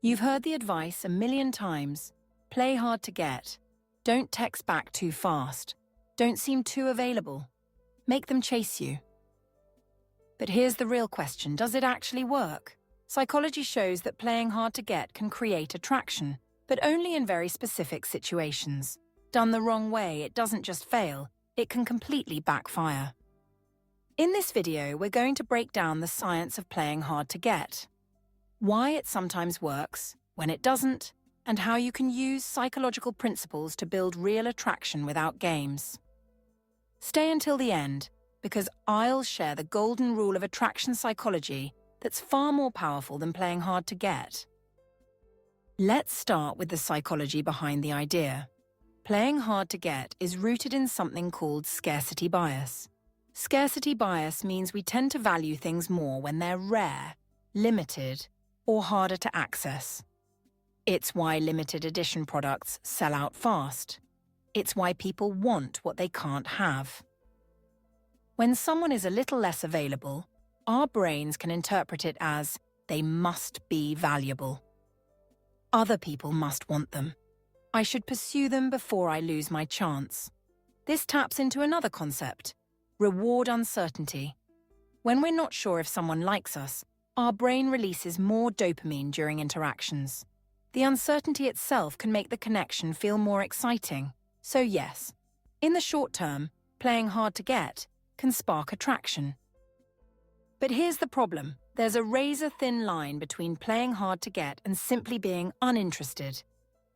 You've heard the advice a million times. Play hard to get. Don't text back too fast. Don't seem too available. Make them chase you. But here's the real question. Does it actually work? Psychology shows that playing hard to get can create attraction, but only in very specific situations. Done the wrong way, it doesn't just fail, it can completely backfire. In this video, we're going to break down the science of playing hard to get, why it sometimes works, when it doesn't, and how you can use psychological principles to build real attraction without games. Stay until the end, because I'll share the golden rule of attraction psychology that's far more powerful than playing hard to get. Let's start with the psychology behind the idea. Playing hard to get is rooted in something called scarcity bias. Scarcity bias means we tend to value things more when they're rare, limited, or harder to access. It's why limited edition products sell out fast. It's why people want what they can't have. When someone is a little less available, our brains can interpret it as they must be valuable. Other people must want them. I should pursue them before I lose my chance. This taps into another concept, reward uncertainty. When we're not sure if someone likes us, our brain releases more dopamine during interactions. The uncertainty itself can make the connection feel more exciting. So yes, in the short term, playing hard to get can spark attraction. But here's the problem. There's a razor-thin line between playing hard to get and simply being uninterested.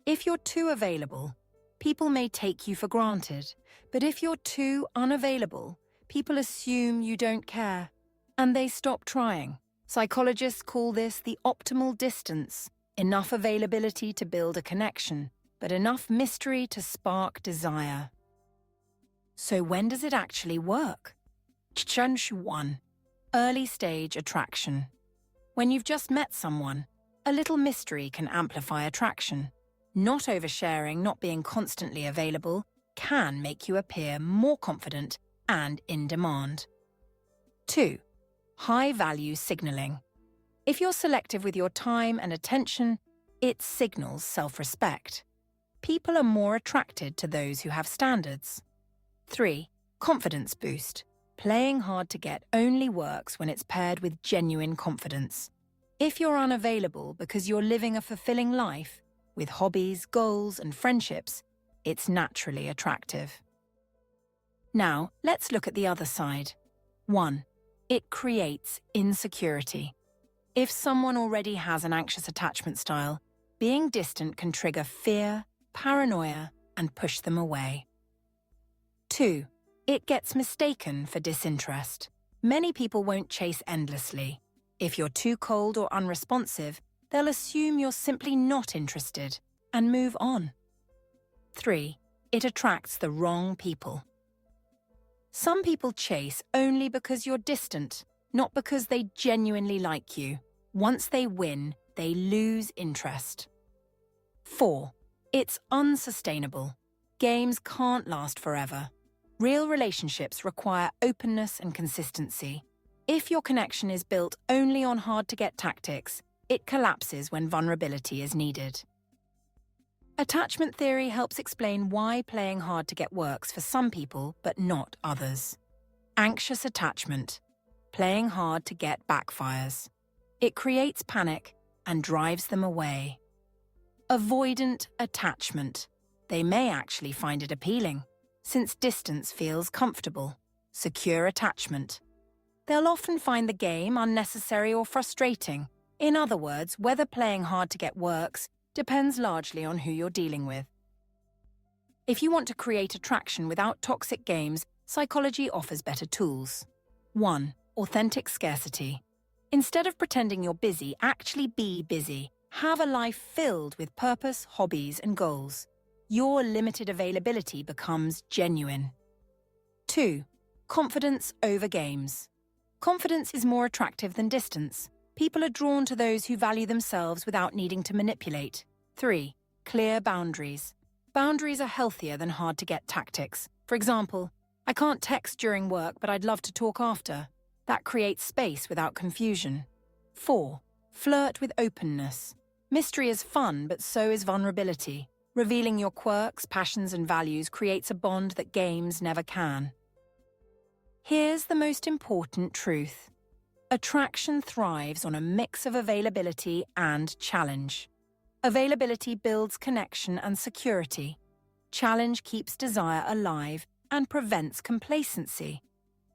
If you're too available, people may take you for granted. But if you're too unavailable, people assume you don't care, and they stop trying. Psychologists call this the optimal distance. Enough availability to build a connection, but enough mystery to spark desire. So when does it actually work? 1. Early stage attraction. When you've just met someone, a little mystery can amplify attraction. Not oversharing, not being constantly available, can make you appear more confident and in demand. 2. High-value signaling. If you're selective with your time and attention, it signals self-respect. People are more attracted to those who have standards. 3. Confidence boost. Playing hard to get only works when it's paired with genuine confidence. If you're unavailable because you're living a fulfilling life, with hobbies, goals, and friendships, it's naturally attractive. Now, let's look at the other side. 1. It creates insecurity. If someone already has an anxious attachment style, being distant can trigger fear, paranoia, and push them away. 2. It gets mistaken for disinterest. Many people won't chase endlessly. If you're too cold or unresponsive, they'll assume you're simply not interested and move on. 3. It attracts the wrong people. Some people chase only because you're distant, not because they genuinely like you. Once they win, they lose interest. 4. It's unsustainable. Games can't last forever. Real relationships require openness and consistency. If your connection is built only on hard-to-get tactics, it collapses when vulnerability is needed. Attachment theory helps explain why playing hard to get works for some people but not others. Anxious attachment. Playing hard to get backfires. It creates panic and drives them away. Avoidant attachment. They may actually find it appealing, since distance feels comfortable. Secure attachment. They'll often find the game unnecessary or frustrating. In other words, whether playing hard to get works depends largely on who you're dealing with. If you want to create attraction without toxic games, psychology offers better tools. 1. Authentic scarcity. Instead of pretending you're busy, actually be busy. Have a life filled with purpose, hobbies, and goals. Your limited availability becomes genuine. 2. Confidence over games. Confidence is more attractive than distance. People are drawn to those who value themselves without needing to manipulate. 3. Clear boundaries. Boundaries are healthier than hard-to-get tactics. For example, I can't text during work, but I'd love to talk after. That creates space without confusion. 4. Flirt with openness. Mystery is fun, but so is vulnerability. Revealing your quirks, passions, and values creates a bond that games never can. Here's the most important truth. Attraction thrives on a mix of availability and challenge. Availability builds connection and security. Challenge keeps desire alive and prevents complacency.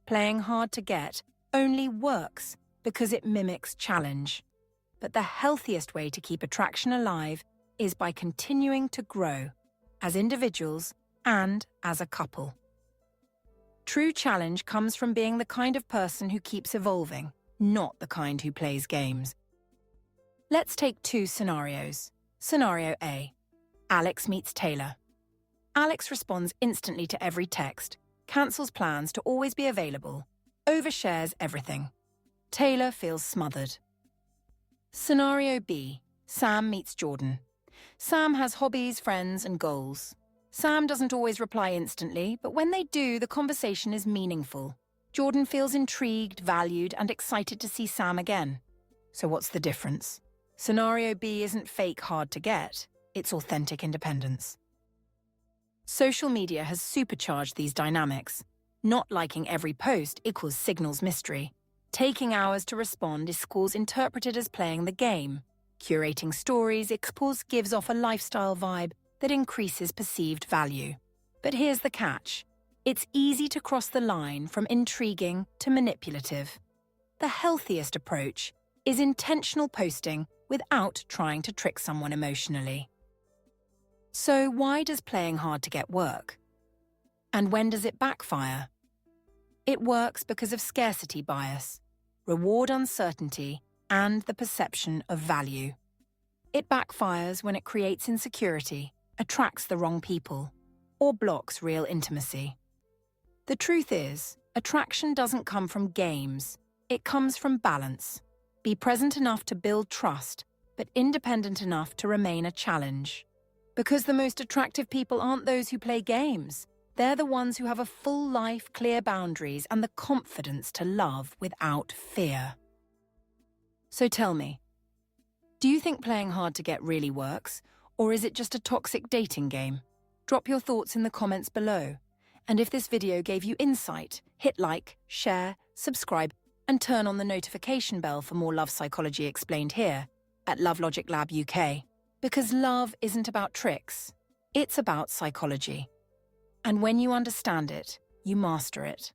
Playing hard to get only works because it mimics challenge. But the healthiest way to keep attraction alive is by continuing to grow, as individuals and as a couple. True challenge comes from being the kind of person who keeps evolving, not the kind who plays games. Let's take two scenarios. Scenario A. Alex meets Taylor. Alex responds instantly to every text, cancels plans to always be available, overshares everything. Taylor feels smothered. Scenario B. Sam meets Jordan. Sam has hobbies, friends, and goals. Sam doesn't always reply instantly, but when they do, the conversation is meaningful. Jordan feels intrigued, valued, and excited to see Sam again. So what's the difference? Scenario B isn't fake hard to get, it's authentic independence. Social media has supercharged these dynamics. Not liking every post equals signals mystery. Taking hours to respond equals interpreted as playing the game. Curating stories equals gives off a lifestyle vibe that increases perceived value. But here's the catch. It's easy to cross the line from intriguing to manipulative. The healthiest approach is intentional posting without trying to trick someone emotionally. So why does playing hard to get work? And when does it backfire? It works because of scarcity bias, reward uncertainty, and the perception of value. It backfires when it creates insecurity, attracts the wrong people, or blocks real intimacy. The truth is, attraction doesn't come from games, it comes from balance. Be present enough to build trust, but independent enough to remain a challenge. Because the most attractive people aren't those who play games. They're the ones who have a full life, clear boundaries, and the confidence to love without fear. So tell me, do you think playing hard to get really works, or is it just a toxic dating game? Drop your thoughts in the comments below. And if this video gave you insight, hit like, share, subscribe, and turn on the notification bell for more Love Psychology Explained here at Love Logic Lab UK. Because love isn't about tricks, it's about psychology. And when you understand it, you master it.